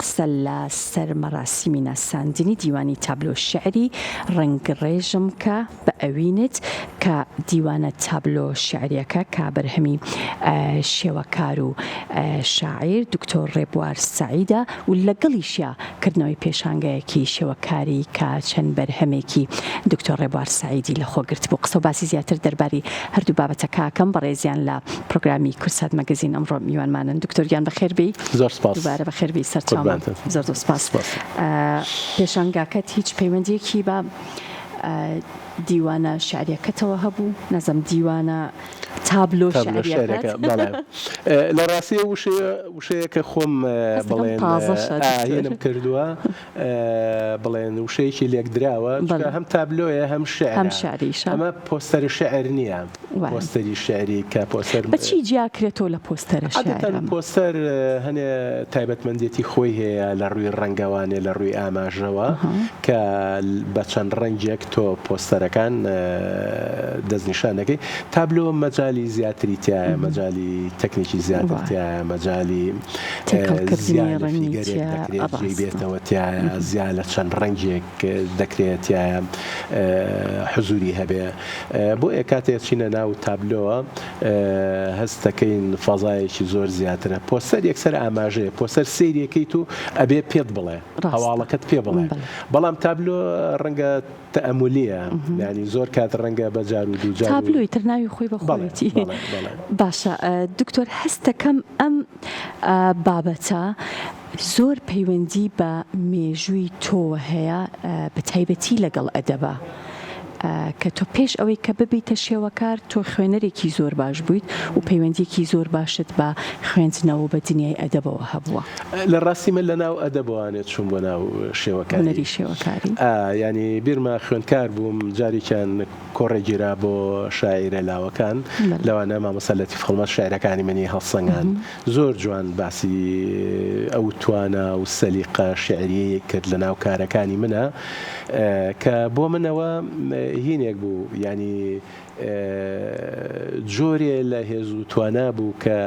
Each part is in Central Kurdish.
قسە لە سەر مەراسیمی ناساندنی دیوانی تابلۆ شعری ڕەنگ ڕێژم کە بە ئەوینت کە دیوانە تابلۆ شعریەکە کا بەرهەمی شێوەکار و شاعیر دکتۆر ڕێبوار سەعیدە و لەگەڵیشیا کردنەوەی پێشانگەیەکی شێوەکاری کە چەند بەرهەمێکی دکتۆر ڕێبوار سەعیدی لەخۆ گرت بوو. قسە و باسی زیاتر دەرباری هەردوو بابەتەکەکەم بەڕێزیان لە پرۆگرامی کورسات مەگەزین ئەمڕۆ میوانمانن. دکتۆریان بەخێربی. زۆر سپاس. دووبارە بەخێربی سەرچاومان. زۆر سپاس. پێشانگاکەت هیچ پەیوەندیەکی بە دیوانە شعریەکەتەوە هەبوو؟ نەزەم دیوانە تابلۆ شعریەکەت لە ڕاستی وشەیە کە خۆم بڵێن هێنم کردووە بڵێن وشەیەکی لێک دراوە هەم تابلۆیە هەم شعریش ئەمە پۆستەری شعر نییە پۆستەری شعری کە پۆستەر بەچی جیاکرێتەوە لە پۆستەرە شعر؟ پۆستەر هەنێ تایبەتمەندێتی خۆی هەیە لە ڕووی ڕەنگەوانێ لە ڕووی ئاماژەوە کە بە چەند ڕەنگێک تۆ پۆستەرەکان دەستنیشانەکەی. تابلۆ مەجالی زیاتری تایە مەجالی تەکنیکی زیاتر تایە مەجالی زیانی بێتەوە تایە زیان لە چەند ڕەنگێک دەکرێت تایە حزوری هەبێ. بۆ کاتێک چینە ناو تابلۆوە هەستەکەین فەزایەکی زۆر زیاترە. پۆستەر یەکسەر ئاماژەیە، پۆستەر سەیرەکەیت و ئەبێ پێت بڵێ هەواڵەکەت پێ بڵێ. بەڵام تابلۆ ڕەنگە تەئەمولیە، ینی زۆر کات ڕەنگە بەجار و دووجار تابلۆی تر ناوی خۆی بەخۆیەتی. باشە دکتۆر هەستەکەم ئەم بابەتە زۆر پەیوەندی بە مێژووی تۆ هەیە بە تایبەتی لەگەڵ ئەدەبە کە تۆ پێش ئەوەی کە ببیتە شێوەکار تۆ خوێنەرێکی زۆر باش بوویت و پەیوەندیەکی زۆر باشت بە خوێندنەوە بە دنیای ئەدەبەوە هەبووە. لە ڕاستی من لە ناو ئەدەبوانێت چوون بۆ ناو شێوەکاری شێوەکاری ینی بیرما خوێندکار بووم جاریکیان کۆڕێگیرا بۆ شاعیرە لاوەکان لەوانە مامۆستا لەتیف خڵمەت شاعیرەکانی منی هەڵسەنگان زۆر جوان باسی ئەو توانە و سەلیقە شعریەیە کرد لە ناو کارەکانی منە کە بۆ منەوە هینێک بوو، ینی جۆرێ لە هێز و توانە بوو کە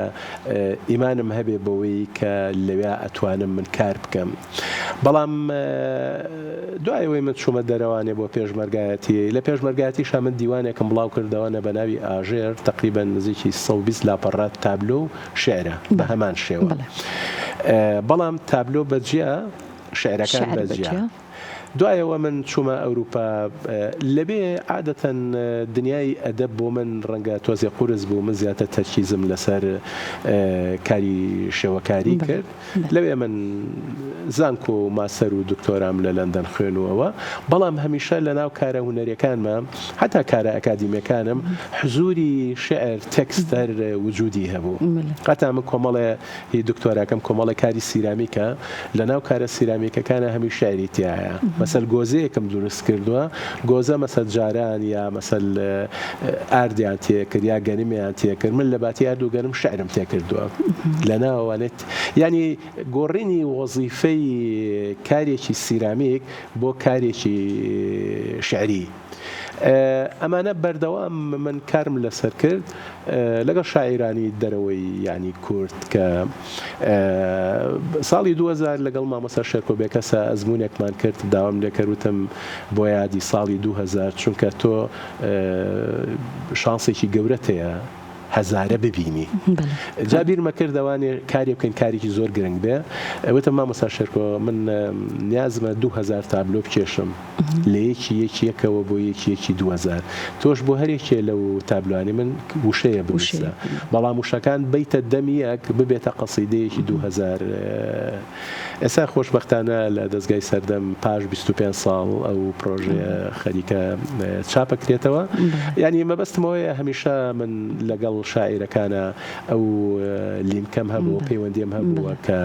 ئیمانم هەبێ بەوەی کە لەوێ ئەتوانم من کار بکەم. بەڵام دوایەوەی من چوومە دەرەوانێ بۆ پێشمەرگایەتی، لە پێشمەرگایەتیشا من دیوانێکم بڵاو کردەوەنە بە ناوی ئاژێر تقریبا نزیکی 120 لاپەڕات تابلۆ و شعرە بە هەمان شێوە. بەڵام تابلۆ بەجیا شعرەکان بەجیا. دوایەوە من چوومە ئەوروپا لەبێ عادەتەن دنیای ئەدەب بۆ من ڕەنگە تۆزێ قورس بوو، من زیاتر تەرکیزم لەسەر کاری شێوەکاری کرد. لەوێ من زانکۆ و ماسەر و دکتۆرام لە لەندەن خوێنوەوە. بەڵام هەمیشە لە ناو کارە هونەریەکانمە حتا کارە ئەکادیمیەکانم حزوری شعر تێکستەر وجودی هەبوو. قەتا من کۆمەڵێ هی دکتۆراکەم کۆمەڵی کاری سیرامیکە، لە ناو کارە سیرامیکەکانە هەمی شعری تایە. مەسەل گۆزەیەکم دروست کردووە، گۆزە مەسەل جاران یا مەسەل ئاردیان تێکرد یا گەنمیان تێکرد، من لە باتی ئارد و گەنم شعرم تێکردووە لە ناوانێت. ینی گۆڕینی وەزیفەی کارێکی سیرامیک بۆ کارێکی شعری ئەمانە بەردەوام من کارم لەسەر کرد لەگەڵ شاعیرانی دەرەوەی ینی کورد کە ساڵی 2000 لەگەڵ مامۆستا شێرکۆبێکەسە ئەزمونێکمان کرد داوام لێکەوتم بۆ یادی ساڵی 2000 چونکە تۆ شانسێکی گەورەت هەیە هەزارە ببینی. جا بیرمە کردەوانێ کاری بکەین کارێکی زۆر گرنگ بێ. ئەوێتە مامۆستا شێرکۆ من نیازمە 2000 تابلۆ بکێشم لە یەکەوە بۆ یەکی 2000. تۆش بۆ هەرێکێ لەو تابلوانی من وشەیە بنووسە، بەڵام وشەکان بیتە دەمیەک ببێتە قەسیدەیەکی 2000. ئێستا خۆشبەختانە لە دەستگای سەردەم پاش 25 ساڵ ئەو پرۆژەیە خەریکە چاپەکرێتەوە. ینی مەبەستمەوەیە هەمیشە من لەگەڵ شاعیرەکانە ئەو لینکەم هەبوو پەیوەندیم هەبووە کە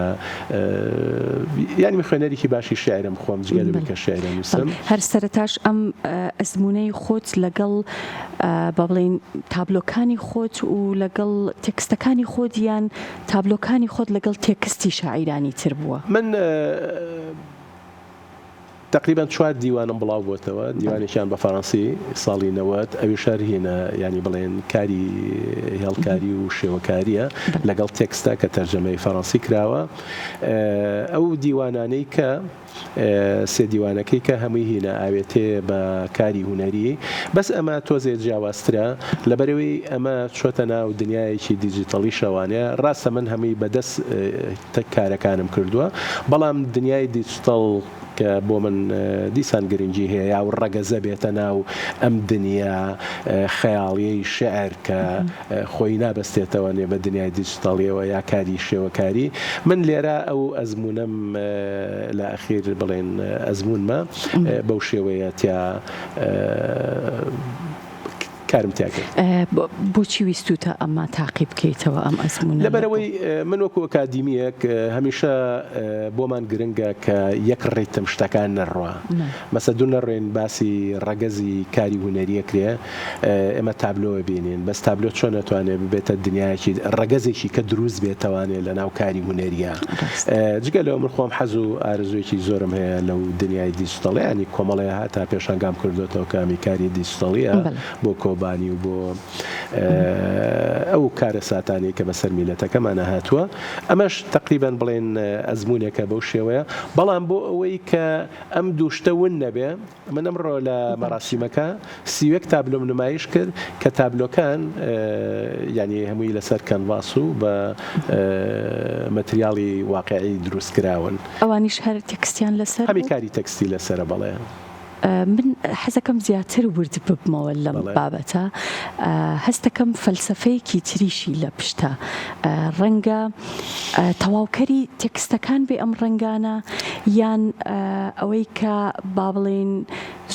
ینی خوێنەرێکی باشی شاعرم خۆم جگە لەوەی کە شاعرە نووسم. هەر سەرەتاش ئەم ئەزمونەی خۆت لەگەڵ با بڵێن تابلۆکانی خۆت و لەگەڵ تێکستەکانی خۆت یان تابلۆکانی خۆت لەگەڵ تێکستی شاعیرانی تر بووە؟ من تقريبا 4 دیوانم بڵاو بووتەوە دیوانێکیان بە فەڕەنسی ساڵی 90 ئەوی شار هینە ینی بڵێن کاری هێڵکاری و شێوەکاریە لەگەڵ تێکستە کە تەرجەمەی فەڕەنسی کراوە ئەو دیوانانەی کە سێ دیوانەکەی کە هەمووی هینە ئاوێتێ بە کاری هوەری بەس ئەمە تۆزێ جیاوازترە لەبەرەوەی ئەمە چۆتە ناو دنیایەکی دیجیتەڵی شەوانەیە ڕاستە من هەمووی بەدەست کارەکانم کردووە بەڵام دنیای دیجیتەڵ کە بۆ من دیسان گرنگی هەیە یا ڕەگەزە بێتە ناو ئەم دنیا خەیاڵیەی شعر کە خۆی نابەستێتەوە نێ بە دنیای دیجیتەڵیەوە یا کاری شێوەکاری من لێرە ئەو ئەزمونم لە ئەخیر بڵێن ئەزمونمە بەو شێوەیە تیا کارم تاکرد. بۆچی ویستوتە ئەمە تاقی بکەیتەوە ئەم ئەزمونە؟ لەبەرەوەی من وەکو ئەکادیمیەک هەمیشە بۆمان گرنگە کە یەک ڕێتم شتەکان نەڕوا مەسە دوو نەڕێن باسی ڕەگەزی کاری هوەریە کرێ ئێمە تابلۆوە بینین بەس تابلۆ چۆن نەتوانێت ببێتە دنیایکی ڕەگەزێکی کە دروست بێتەوانێت لە ناو کاری هوەریە جگە لەوە من خۆم حەز و ئارزوویەکی زۆرم هەیە لەو دنیای دیجیتەڵی ینی کۆمەڵێ هاتا پێشانگام کردوێتەوە کامی کاری دیجیتەڵیە بۆ کۆبانی و بۆ ئەو کارە ساتانی کە بەسەر میلەتەکەمانە هاتووە ئەمەش تقریبان بڵێن ئەزمونێکە بەو شێوەیە بەڵام بۆ ئەوەی کە ئەم دووشتە ون نەبێ من ئەمڕۆ لە مەراسیمەکە سیوەک تابلۆم نمایش کرد کە تابلۆکان ینی هەمووی لەسەر کەنڤاس و بە مەتریاڵی واقعی دروست کراون ئەوانیش هەر تێکستیان لەسەر هەمی کاری تەکستی لەسەرە بەڵێ من حەزەکەم زیاتر ورد ببمەوە لەم بابەتە هەستەکەم فەلسەفەیەکی تریشی لە پشتە ڕەنگە تەواوکەری تێکستەکان بێ ئەم ڕەنگانە یان ئەوەی کە با بڵێن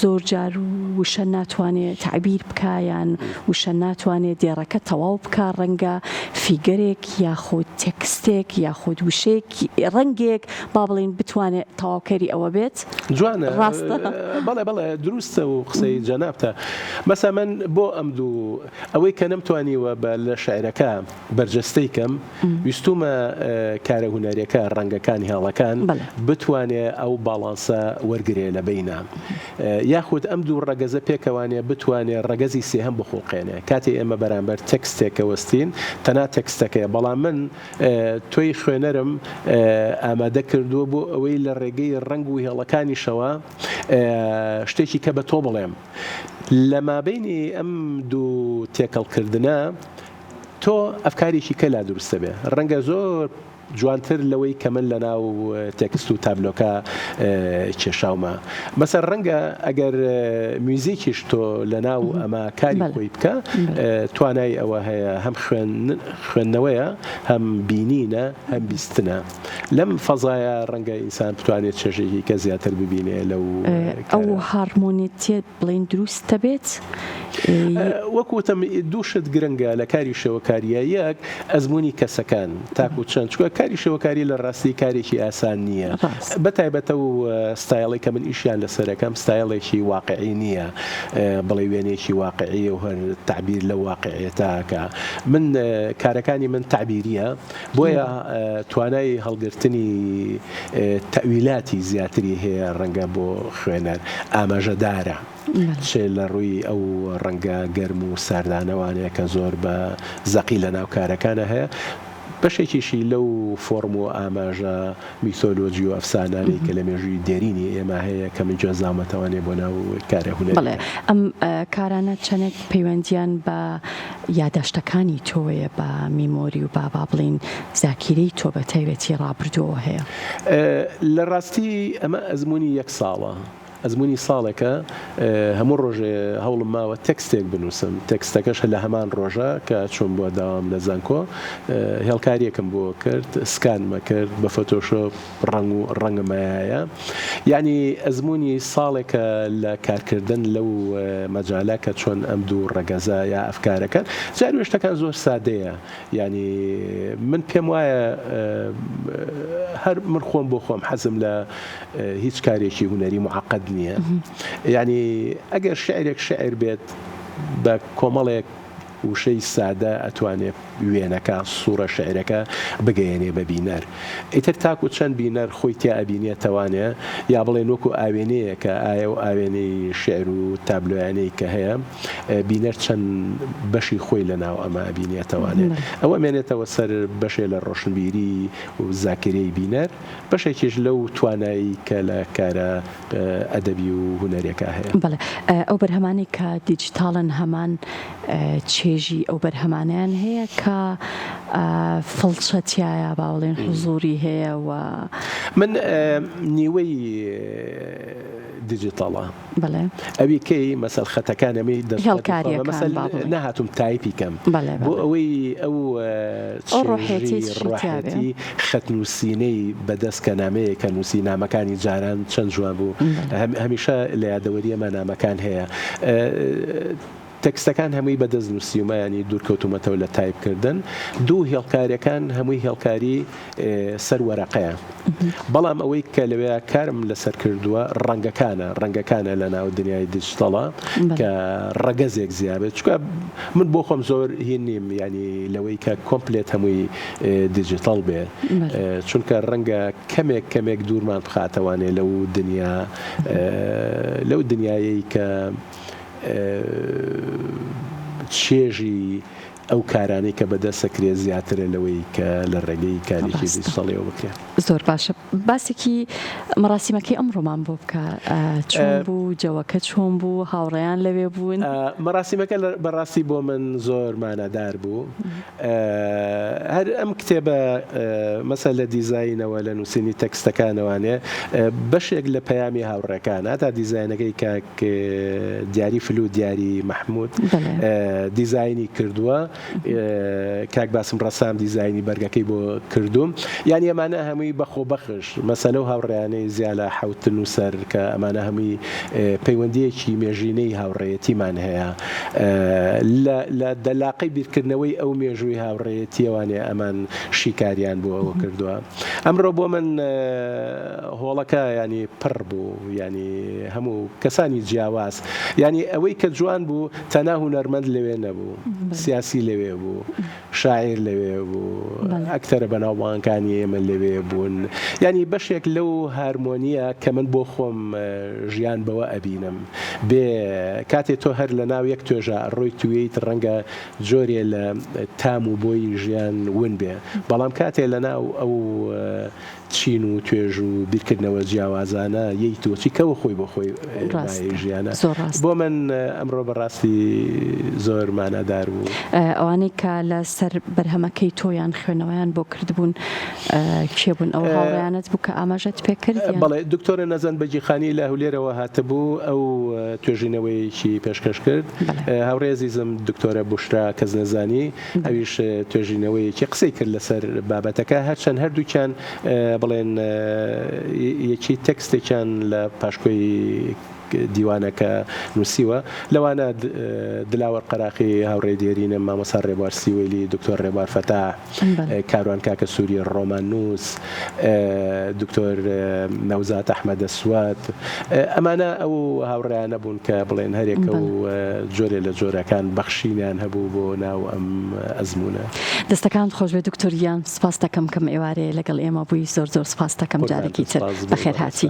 زۆر جار وشە ناتوانێت تعبیر بکە یان وشە ناتوانێت دێڕەکە تەواو بکە ڕەنگە فیگەرێک یاخود تێکستێک یاخود وشەیەک ڕەنگێک با بڵێن بتوانێت تەواوکەری ئەوە بێت جوانە ڕاستە بەڵێ دروستە و قسەی جەنابتە مەسا من بۆ ئەم دوو ئەوەی کە نەمتوانیوە بە لە شاعرەکە بەرجەستەی کەم ویستومە کارە هونەریەکە ڕەنگەکانی هێڵەکان بتوانێت ئەو باڵانسە وەرگێ لە بینە یاخود ئەم دوو ڕەگەزە پێکەوانێ بتوانێت ڕەگەزی سێهەم بخۆقێنێ کاتی ئێمە بەرامبەر تێکستێکە وەستین تەنا تێکستەکەی بەڵام من تۆی خوێنەرم ئامادە کردووە بۆ ئەوەی لە ڕێگەی ڕەنگ و هێڵەکانیشەوە شتێکی کە بە تۆ بڵێم لە مابینی ئەم دوو تێکەڵکردنە تۆ ئەفکارێکی کە لا دروستە بێ ڕەنگە زۆر جوانتر لەوەی کە من لە ناو تێکست و تابلۆکە کێشاومە مەسەر ڕەنگە ئەگەر میوزیکیش تۆ لە ناو ئەمە کاری خۆی بکە توانای ئەوە هەیە هەم خوێندنەوەیە هەم بینینە هەم بیستنە لەم فەزایە ڕەنگە ئینسان بتوانێت چێژێکی کە زیاتر ببینێ لەو ئەو هارمۆنیتێت بڵێن دروستە بێت وەکوتم دووشت گرنگە لە کاری شێوەکاریە یەک ئەزمموی کەسەکان تاکو چەند چکە کاری شێوەکاری لە ڕاستی کارێکی ئاسان نییە بەتایبەتە و ستایڵی کە من ئیشیان لەسەرەکەم ستایڵێکی واقعی نییە بڵێ وێنێکی واقعیە و هەر تعبیر لە واقعێتاکە من کارەکانی من تعبیریە بۆیە توانای هەڵگرتنی تەویلاتی زیاتری هەیە ڕەنگە بۆ خوێنەر ئاماژەدارە چێ لە ڕووی ئەو ڕەنگە گەرم و ساردانەوانەیە کە زۆر بە زەقی لە ناو کارەکانە هەیە بەشێکیشی لەو فۆرم و ئاماژە میتۆلۆجی و ئەفسانانەی کە لە مێژووی دێرینی ئێمە هەیە کە من جۆزامەتەوانێ بۆ ناو کارە هونەری بڵێ ئەم کارانە چەندێک پەیوەندیان بە یاداشتەکانی تۆیە بە میمۆری و با بڵین زاکیرەی تۆ بە تایبەتی ڕابردووە هەیە لە ڕاستی ئەمە ئەزمموی یەک ساڵە ئەزمموی ساڵێکە هەموو ڕۆژێ هەوڵم ماوە تەکستێک بنووسم تەکستەکەش لە هەمان ڕۆژە کە چۆن بۆ داوام لە زانکۆ هێڵکاریەکەم بۆ کرد سکانمە کرد بە فۆتۆشۆپ ڕەنگەمایە یعنی ئەزمموی ساڵێکە لە کارکردن لەو مەجاالە کە چۆن ئەم دوو ڕەگەزە یا ئەفکارەکەن جار شتەکان زۆر سادەیە ینی من پێم وایە هەر من خۆم بۆ خۆم حەزم لە هیچ کارێکی هونەری معقد نییە یعنی ئەگەر شعرێک شعر بێت بە کۆمەڵێک وشەی سادە ئەتوانێت وێنەکە سوورە شعرەکە بگەێنێ بە بینەر. ئیتر تاکو چەند بینەر خۆی تیا ئەبینێتەوانێ یا بڵێن وەکو ئاوێنەیە کە ئایا و ئاوێنەی شعر و تابلۆیانەی کە هەیە بینەر چەند بەشی خۆی لە ناو ئەمە ئەبینێتەوانێ ئەوە مێنێتەوە سەر بەشێ لە ڕۆشنبیری و زاکرەی بینەر بەشێکیش لەو توانایی کە لە کارە ئەدەبی و هونەرێکە هەیە. بەڵێ ئەو بەرهەمانی کە دیجیتاڵن هەمان چێژی ئەو بەرهەمانیان هەیە کە فڵچەتیایە باوڵێن حزوری هەیە و من نیوەی دیجیتاڵە بەڵێ ئەوی کەی مەسەل خەتەکانەمی هێڵکاریەکان نەهاتم تایپی کەم بەڵێ بۆ ئەوەی ئەو ڕۆحێتی خەتنووسینەی بەدەست کە نامەیە کە نووسی نامەکانی جاران چەند جوان بوو هەمیشە لە یادەوەریەمە نامەکان هەیە تەکستەکان هەمووی بەدەست نووسیومە ینی دوورکەوتومەتەوە لە تایپکردن دوو هێڵکاریەکان هەمووی هێڵکاری سەر وەرەقەیە بەڵام ئەوەی کە لەوێ کارم لەسەر کردووە ڕەنگەکانە لە ناو دنیای دیجیتاڵە کە ڕەگەزێک زیابێت چکە من بۆ خۆم زۆر هین نیم ینی لەوەی کە کۆمپلێت هەمووی دیجیتاڵ بێ چونکە ڕەنگە کەمێک دوورمان بخاتەوانێ لەو دنیایی کە چێژی ئەو کارانەی کە بەدەستەکرێ زیاترە لەوەی کە لە ڕێگەی کارێکی دیجیتاڵیەوە بکرێت. زۆر باشە باسێکی مەراسیمەکەی ئەمڕۆمان بۆ بکە چۆن بوو جەوەکە چۆن بوو هاوڕێیان لەوێ بوون مەراسیمەکە بەڕاستی بۆ من زۆر مانەدار بوو هەر ئەم کتێبە مەسەل لە دیزاینەوە لە نووسینی تەکستەکانەوانێ بەشێک لە پەیامی هاوڕێکانە تا دیزاینەکەی کاک دیاری فلو دیاری مەحموود دیزاینی کردووە کاک باسم ڕەسام دیزاینی بەرگەکەی بۆ کردوم یانی ئەمانە هەمووی بەخۆ بەخش مەسەلە و هاوڕێیانەی زیاد لە حوتن و سەر کە ئەمانە هەمووی پەیوەندیەکی مێژینەی هاوڕێیەتیمان هەیە لە دەلاقەی بیرکردنەوەی ئەو مێژووی هاوڕێیەتیەوانێ ئەمان شیکاریان بۆ ئەوە کردووە ئەمڕۆ بۆ من هۆڵەکە ینی پڕ بوو ینی هەموو کەسانی جیاواز ینی ئەوەی کە جوان بوو تەنها هونەرمەند لەوێ نەبوو سیاسی لەوێ بوو شاعیر لەوێ بوو ئەکتەرە بەناوبانگەکانی ئێمە لەوێ بوون ینی بەشێک لەو هارمۆنیە کە من بۆ خۆم ژیان بەوە ئەبینم بێ کاتێ تۆ هەر لە ناو یەک توێژە ڕۆی توێیت ڕەنگە جۆرێ لە تام و بۆی ژیان ون بێ بەڵام کاتێ لە ناو ئەو چین و توێژ و بیرکردنەوە جیاوازانە یەیتۆچی کەوە خۆی بۆ خۆی ژیانە بۆ من ئەمڕۆ بەڕاستی زۆر مانەدار بوو ئەوانەی کە لە سەر بەرهەمەکەی تۆیان خوێنەوەیان بۆ کردبوون کێبوون ئەو هاوڕێیانت بوو کە ئاماژەت پێکرد بەڵێ دکتۆرە نەزان بەجیخانی لە هەولێرەوە هاتەبوو ئەو توێژینەوەیکی پێشکەش کرد هاوڕێ عزیزم دکتۆرە بوشرا کەس نەزانی ئەویش توێژینەوەیکی قسەی کرد لەسەر بابەتەکە هەرچەند هەردووکیان بڵێن یەکی تەکستێکیان لە پاشکۆی دیوانەکە نووسیوە لەوانە دلاوەر قەراقی هاوڕێ دێرینە مامۆستا ڕێبوار سیوێلی دکتۆر ڕێبوار فەتاح کاروان کاکە سووری ڕۆمان نووس دکتۆر نەوزات ئەحمەدە سوات ئەمانە ئەو هاوڕێیانە بوون کە بڵێن هەرێکە و جۆرێ لە جۆرەکان بەخشینیان هەبوو بۆ ناو ئەم ئەزمونە دەستەکان خۆش بێ دکتۆریان سپاس دەکەم کەم ئێوارەیە لەگەڵ ئێمە بووی زۆر سپاس دەکەم جارێکی تر بەخێر هاتی